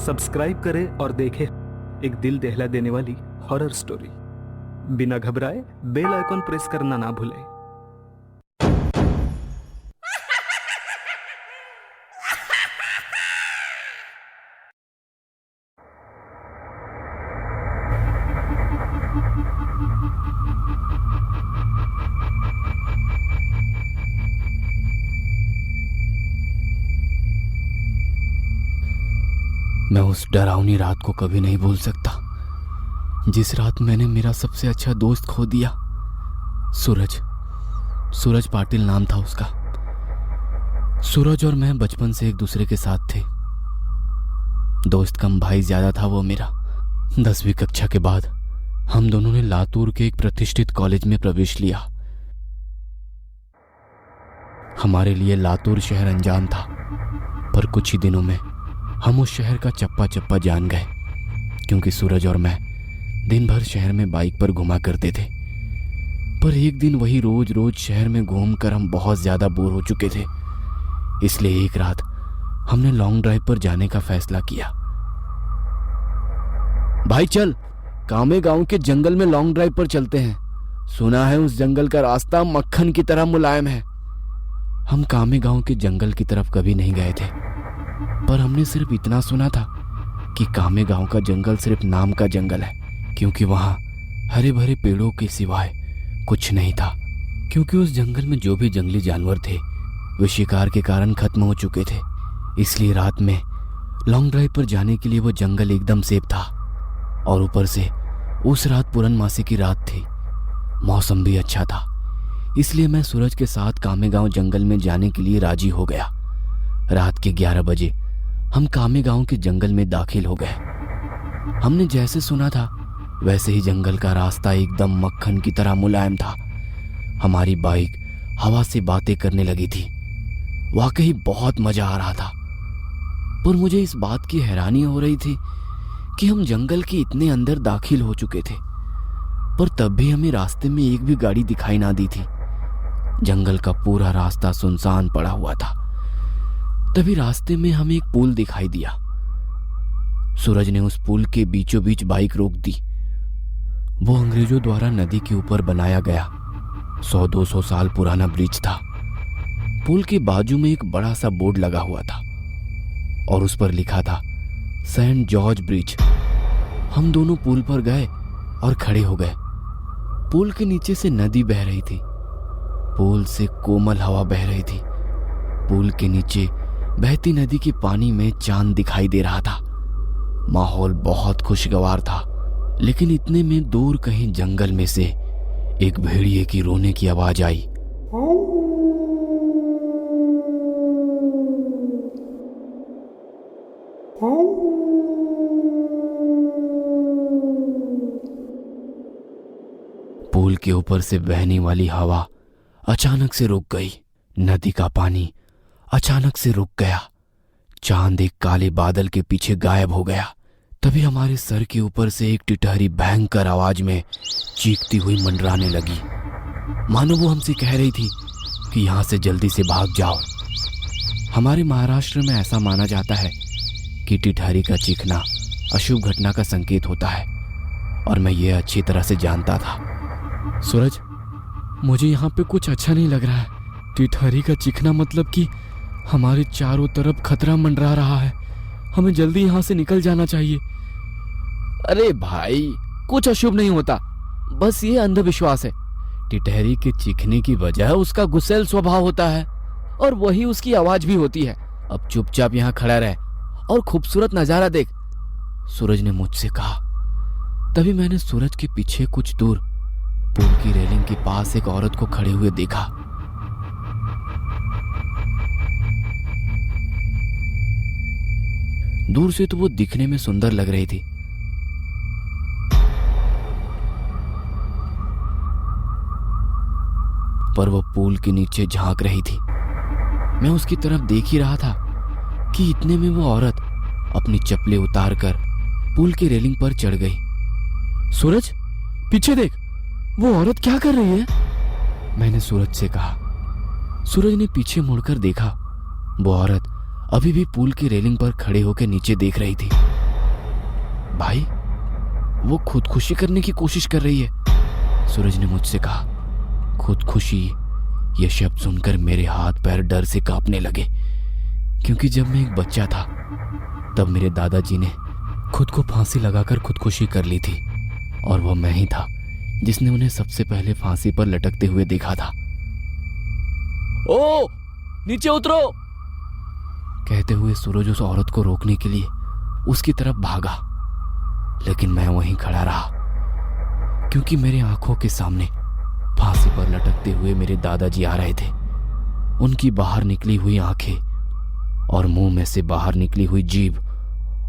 Subscribe करें और देखें एक दिल दहला देने वाली हॉरर स्टोरी। बिना घबराए बेल आइकॉन प्रेस करना ना भूलें। मैं उस डरावनी रात को कभी नहीं भूल सकता, जिस रात मैंने मेरा सबसे अच्छा दोस्त खो दिया। सूरज पाटिल नाम था उसका। सूरज और मैं बचपन से एक दूसरे के साथ थे। दोस्त कम भाई ज्यादा था वो मेरा। 10वीं कक्षा के बाद हम दोनों ने लातूर के एक प्रतिष्ठित कॉलेज में प्रवेश लिया। हमारे लिए लातूर शहर अनजान था, पर कुछ ही दिनों में हम उस शहर का चप्पा चप्पा जान गए, क्योंकि सूरज और मैं दिन भर शहर में बाइक पर घुमा करते थे। पर एक दिन वही रोज रोज शहर में घूमकर हम बहुत ज्यादा बोर हो चुके थे। इसलिए एक रात हमने लॉन्ग ड्राइव पर जाने का फैसला किया। भाई चल, कामे गांव के जंगल में लॉन्ग ड्राइव पर चलते हैं। सुना है उस जंगल का रास्ता मक्खन की तरह मुलायम है। हम कामे गांव के जंगल की तरफ कभी नहीं गए थे, पर हमने सिर्फ इतना सुना था कि कामे गांव का जंगल सिर्फ नाम का जंगल है, क्योंकि वहां हरे भरे पेड़ों के सिवाय कुछ नहीं था। क्योंकि उस जंगल में जो भी जंगली जानवर थे वे शिकार के कारण खत्म हो चुके थे। इसलिए रात में लॉन्ग ड्राइव पर जाने के लिए वो जंगल एकदम सेफ था। और ऊपर से उस रात पूर्णमासी की रात थी, मौसम भी अच्छा था। इसलिए मैं सूरज के साथ कामे गांव जंगल में जाने के लिए राजी हो गया। रात के 11 बजे हम कामे गांव के जंगल में दाखिल हो गए। हमने जैसे सुना था वैसे ही जंगल का रास्ता एकदम मक्खन की तरह मुलायम था। हमारी बाइक हवा से बातें करने लगी थी। वाकई बहुत मजा आ रहा था। पर मुझे इस बात की हैरानी हो रही थी कि हम जंगल के इतने अंदर दाखिल हो चुके थे, पर तब भी हमें रास्ते में एक भी गाड़ी दिखाई ना दी थी। जंगल का पूरा रास्ता सुनसान पड़ा हुआ था। तभी रास्ते में हमें एक पुल दिखाई दिया। सूरज ने उस पुल के बीचों बीच बाइक रोक दी। वो अंग्रेजों द्वारा नदी के ऊपर बनाया गया 100-200 साल पुराना ब्रिज था। पुल के बाजू में एक बड़ा सा बोर्ड लगा हुआ था और उस पर लिखा था सेंट जॉर्ज ब्रिज। हम दोनों पुल पर गए और खड़े हो गए। पुल के नीचे से नदी बह रही थी। पुल से कोमल हवा बह रही थी। पुल के नीचे बहती नदी के पानी में चांद दिखाई दे रहा था। माहौल बहुत खुशगवार था। लेकिन इतने में दूर कहीं जंगल में से एक भेड़िए की रोने की आवाज आई। पुल के ऊपर से बहने वाली हवा अचानक से रुक गई। नदी का पानी अचानक से रुक गया। चांद एक काले बादल के पीछे गायब हो गया। तभी हमारे सर के ऊपर से एक टिटहरी भयंकर आवाज में चीखती हुई मंडराने लगी, मानो वो हमसे कह रही थी कि यहां से जल्दी से भाग जाओ। हमारे महाराष्ट्र में ऐसा माना जाता है कि टिटहरी का चीखना अशुभ घटना का संकेत होता है, और मैं ये अच्छी तरह से जानता था। सूरज, मुझे यहाँ पे कुछ अच्छा नहीं लग रहा है। टिटहरी का चीखना मतलब कि हमारे चारों तरफ खतरा मंडरा रहा है। हमें जल्दी यहाँ से निकल जाना चाहिए। अरे भाई, कुछ अशुभ नहीं होता, बस ये अंधविश्वास है। टिटहरी के चीखने की वजह उसका गुस्सैल स्वभाव होता है, और वही उसकी आवाज भी होती है। अब चुपचाप यहाँ खड़ा रह और खूबसूरत नजारा देख, सूरज ने मुझसे कहा। तभी मैंने सूरज के पीछे कुछ दूर पुल की रेलिंग के पास एक औरत को खड़े हुए देखा। दूर से तो वो दिखने में सुंदर लग रही थी, पर वो पुल के नीचे झांक रही थी। मैं उसकी तरफ देख ही रहा था कि इतने में वो औरत अपनी चप्पलें उतारकर पुल की रेलिंग पर चढ़ गई। सूरज, पीछे देख, वो औरत क्या कर रही है? मैंने सूरज से कहा। सूरज ने पीछे मुड़कर देखा। वो औरत अभी भी पुल की रेलिंग पर खड़े होकर नीचे देख रही थी। भाई, वो खुदकुशी करने की कोशिश कर रही है, सूरज ने मुझसे कहा। खुदकुशी, यह शब्द सुनकर मेरे हाथ पैर डर से कांपने लगे, क्योंकि जब मैं एक बच्चा था तब मेरे दादाजी ने खुद को फांसी लगाकर खुदकुशी कर ली थी, और वह मैं ही था जिसने उन्हें सबसे पहले फांसी पर लटकते हुए देखा था। ओ, नीचे उतरो, कहते हुए सूरज उस औरत को रोकने के लिए उसकी तरफ भागा, लेकिन मैं वहीं खड़ा रहा, क्योंकि मेरे आंखों के सामने फांसी पर लटकते हुए मेरे दादाजी आ रहे थे। उनकी बाहर निकली हुई आंखें और मुंह में से बाहर निकली हुई जीभ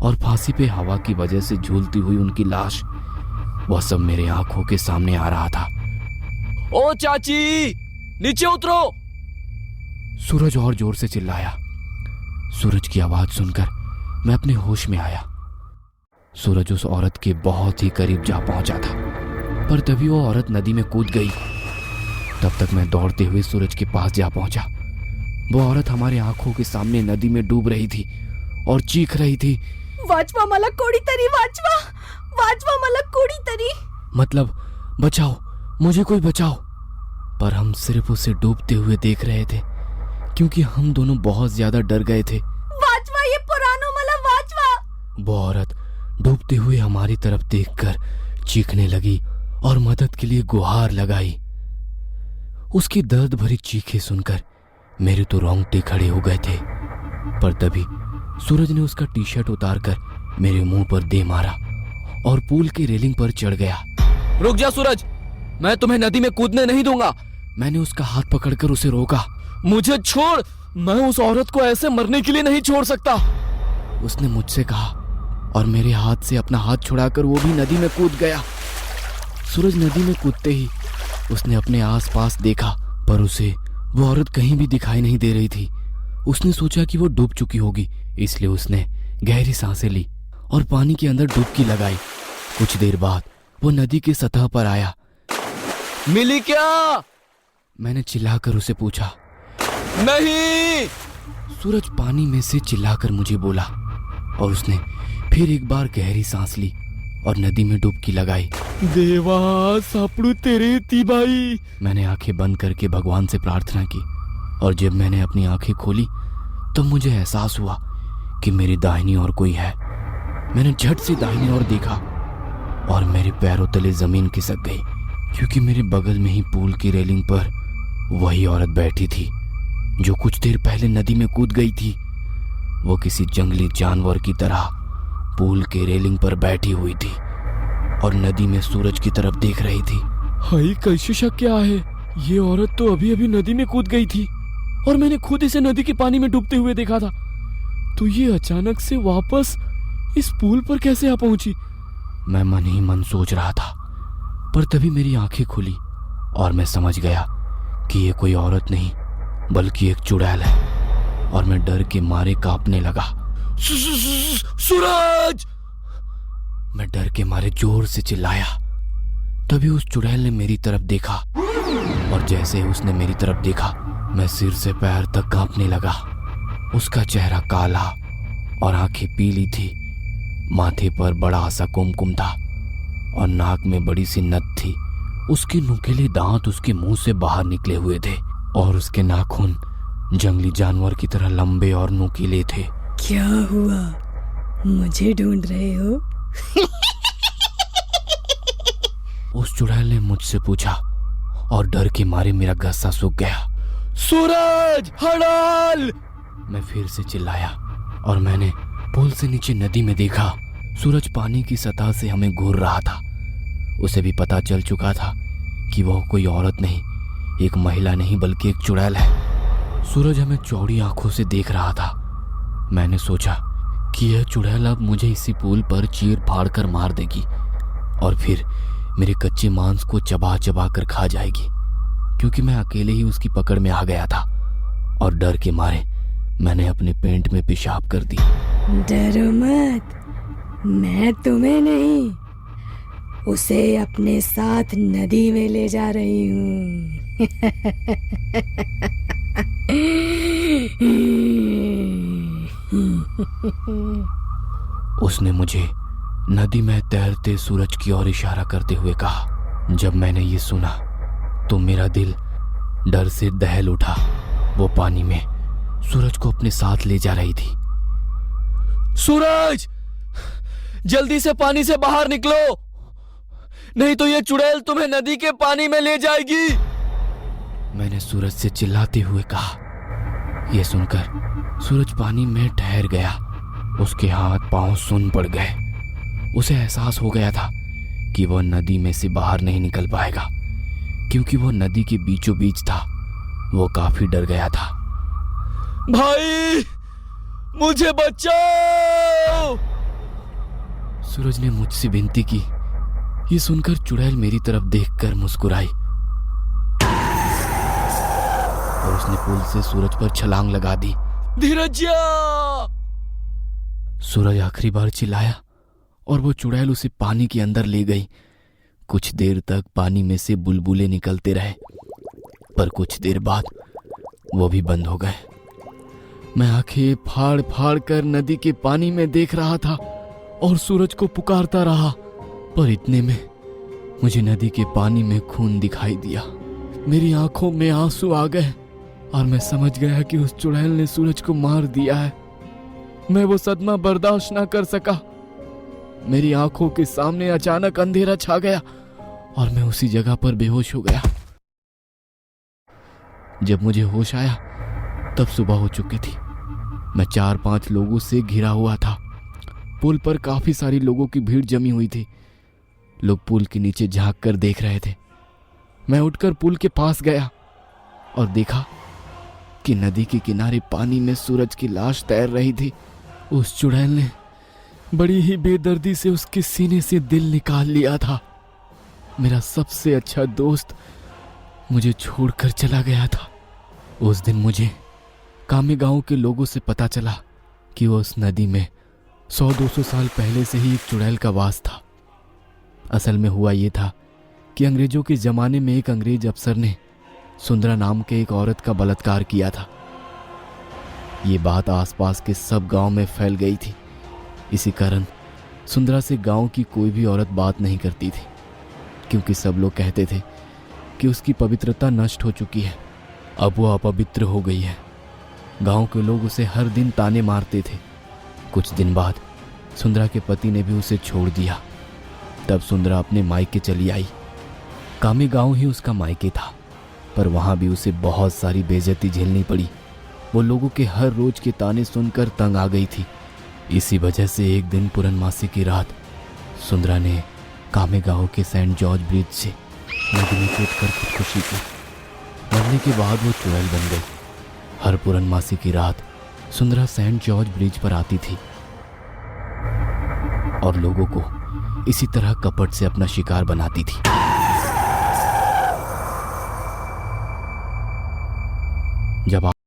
और फांसी पे हवा की वजह से झूलती हुई उनकी लाश, वह सब मेरे आंखों के सामने आ रहा था। ओ चाची, नीचे उतरो, सूरज और जोर से चिल्लाया। सूरज की आवाज सुनकर मैं अपने होश में आया। सूरज उस औरत के बहुत ही करीब जा पहुंचा था, पर तभी वो औरत नदी में कूद गई। तब तक मैं दौड़ते हुए सूरज के पास जा पहुंचा। वो औरत हमारे आंखों के सामने नदी में डूब रही थी और चीख रही थी, वाचवा मला कोड़ी तरी, वाचवा वाचवा मला कोड़ी तरी। मतलब बचाओ, मुझे कोई बचाओ। पर हम सिर्फ उसे डूबते हुए देख रहे थे, क्योंकि हम दोनों बहुत ज्यादा डर गए थे। वाचवा, ये पुरानो मला वाचवा। वो औरत डूबते हुए हमारी तरफ देखकर चीखने लगी और मदद के लिए गुहार लगाई। उसकी दर्द भरी चीखें सुनकर मेरे तो रोंगटे खड़े हो गए थे, पर तभी सूरज ने उसका टी शर्ट उतारकर मेरे मुंह पर दे मारा और पूल की रेलिंग पर चढ़ गया। रुक जा सूरज, मैं तुम्हें नदी में कूदने नहीं दूंगा। मैंने उसका हाथ पकड़कर उसे रोका। मुझे छोड़, मैं उस औरत को ऐसे मरने के लिए नहीं छोड़ सकता, उसने मुझसे कहा, और मेरे हाथ से अपना हाथ छुड़ाकर वो भी नदी में कूद गया। सूरज नदी में कूदते ही उसने अपने आसपास देखा, पर उसे वो औरत कहीं भी दिखाई नहीं दे रही थी। उसने सोचा कि वो डूब चुकी होगी, इसलिए उसने गहरी सांसें ली और पानी के अंदर डुबकी लगाई। कुछ देर बाद वो नदी की सतह पर आया। मिली क्या? मैंने चिल्लाकर उसे पूछा। नहीं, सूरज पानी में से चिल्लाकर मुझे बोला, और उसने फिर एक बार गहरी सांस ली और नदी में डुबकी लगाई। देवा, सापड़ू तेरे ती भाई। मैंने आंखें बंद करके भगवान से प्रार्थना की, और जब मैंने अपनी आंखें खोली तब मुझे एहसास हुआ कि मेरी दाहिनी ओर कोई है। मैंने झट से दाहिनी ओर देखा और मेरे पैरों तले जमीन खिसक गई, क्योंकि मेरे बगल में ही पूल की रेलिंग पर वही औरत बैठी थी जो कुछ देर पहले नदी में कूद गई थी। वो किसी जंगली जानवर की तरह पूल के रेलिंग पर बैठी हुई थी और नदी में सूरज की तरफ देख रही थी। हाय, कैसे शक क्या है? ये औरत तो अभी अभी नदी में कूद गई थी और मैंने खुद इसे नदी के पानी में डूबते हुए देखा था, तो ये अचानक से वापस इस पुल पर कैसे आ पहुंची? मैं मन ही मन सोच रहा था, पर तभी मेरी आंखें खुली और मैं समझ गया कि ये कोई औरत नहीं बल्कि एक चुड़ैल है, और मैं डर के मारे कांपने लगा। सूरज! मैं डर के मारे जोर से चिल्लाया। तभी उस चुड़ैल ने मेरी तरफ देखा, और जैसे ही उसने मेरी तरफ देखा मैं सिर से पैर तक कांपने लगा। उसका चेहरा काला और आंखें पीली थी, माथे पर बड़ा सा कुमकुम था और नाक में बड़ी सी नथ थी। उसके नुकीले दांत उसके मुंह से बाहर निकले हुए थे और उसके नाखून जंगली जानवर की तरह लंबे और नुकीले थे। क्या हुआ, मुझे ढूंढ रहे हो? उस चुड़ैल ने मुझसे पूछा, और डर के मारे मेरा गस्सा सूख गया। सूरज, हड़ाल! मैं फिर से चिल्लाया और मैंने पुल से नीचे नदी में देखा। सूरज पानी की सतह से हमें घूर रहा था। उसे भी पता चल चुका था कि वह कोई औरत नहीं, एक महिला नहीं बल्कि एक चुड़ैल है। सूरज हमें चौड़ी आंखों से देख रहा था। मैंने सोचा कि यह चुड़ैल अब मुझे इसी पुल पर चीर फाड़ कर मार देगी और फिर मेरे कच्चे मांस को चबा चबा कर खा जाएगी, क्योंकि मैं अकेले ही उसकी पकड़ में आ गया था और डर के मारे मैंने अपने पेंट में पेशाब कर दी। डरो मत, मैं तुम्हें नहीं, उसे अपने साथ नदी में ले जा रही हूँ। उसने मुझे नदी में तैरते सूरज की ओर इशारा करते हुए कहा। जब मैंने ये सुना तो मेरा दिल डर से दहल उठा। वो पानी में सूरज को अपने साथ ले जा रही थी। सूरज, जल्दी से पानी से बाहर निकलो, नहीं तो ये चुड़ैल तुम्हें नदी के पानी में ले जाएगी, मैंने सूरज से चिल्लाते हुए कहा। यह सुनकर सूरज पानी में ठहर गया। उसके हाथ पांव सुन्न पड़ गए। उसे एहसास हो गया था कि वह नदी में से बाहर नहीं निकल पाएगा, क्योंकि वह नदी के बीचों बीच था। वो काफी डर गया था। भाई, मुझे बचाओ, सूरज ने मुझसे विनती की। ये सुनकर चुड़ैल मेरी तरफ देखकर मुस्कुराई और उसने पुल से सूरज पर छलांग लगा दी। धीरजा! सूरज आखिरी बार चिल्लाया और वो चुड़ैल उसे पानी के अंदर ले गई। कुछ देर तक पानी में से बुलबुले निकलते रहे, पर कुछ देर बाद वो भी बंद हो गए। मैं आंखें फाड़ फाड़ कर नदी के पानी में देख रहा था और सूरज को पुकारता रहा, पर इतने में मुझे नदी के पानी में खून दिखाई दिया। मेरी आंखों में आंसू आ गए और मैं समझ गया कि उस चुड़ैल ने सूरज को मार दिया है। मैं वो सदमा बर्दाश्त ना कर सका। मेरी आंखों के सामने अचानक अंधेरा छा गया और मैं उसी जगह पर बेहोश हो गया। जब मुझे होश आया तब सुबह हो चुकी थी। मैं 4-5 लोगों से घिरा हुआ था। पुल पर काफी सारी लोगों की भीड़ जमी हुई थी। लोग पुल के नीचे झांक कर देख रहे थे। मैं उठकर पुल के पास गया और देखा कि नदी के किनारे पानी में सूरज की लाश तैर रही थी। उस चुड़ैल ने बड़ी ही बेदर्दी से उसके सीने से दिल निकाल लिया था। मेरा सबसे अच्छा दोस्त मुझे छोड़कर चला गया था। उस दिन मुझे कामे गांव के लोगों से पता चला कि वो उस नदी में 100-200 साल पहले से ही एक चुड़ैल का वास था। असल में हुआ ये था कि अंग्रेजों के जमाने में एक अंग्रेज अफसर ने सुंदरा नाम के एक औरत का बलात्कार किया था। ये बात आसपास के सब गांव में फैल गई थी। इसी कारण सुंदरा से गांव की कोई भी औरत बात नहीं करती थी, क्योंकि सब लोग कहते थे कि उसकी पवित्रता नष्ट हो चुकी है, अब वो अपवित्र हो गई है। गांव के लोग उसे हर दिन ताने मारते थे। कुछ दिन बाद सुंदरा के पति ने भी उसे छोड़ दिया। तब सुंदरा अपने मायके चली आई। कामे गांव ही उसका मायके था, पर वहां भी उसे बहुत सारी बेइज्जती झेलनी पड़ी। वो लोगों के हर रोज के ताने सुनकर तंग आ गई थी। इसी वजह से एक दिन पूर्णमासी की रात सुंदरा ने कामे गांव के सेंट जॉर्ज ब्रिज से नदी में कूदकर खुदकुशी की। मरने के बाद वो चुड़ैल बन गई। हर पूर्णमासी की रात सुंदरा सेंट जॉर्ज ब्रिज पर आती थी और लोगों को इसी तरह कपट से अपना शिकार बनाती थी। जब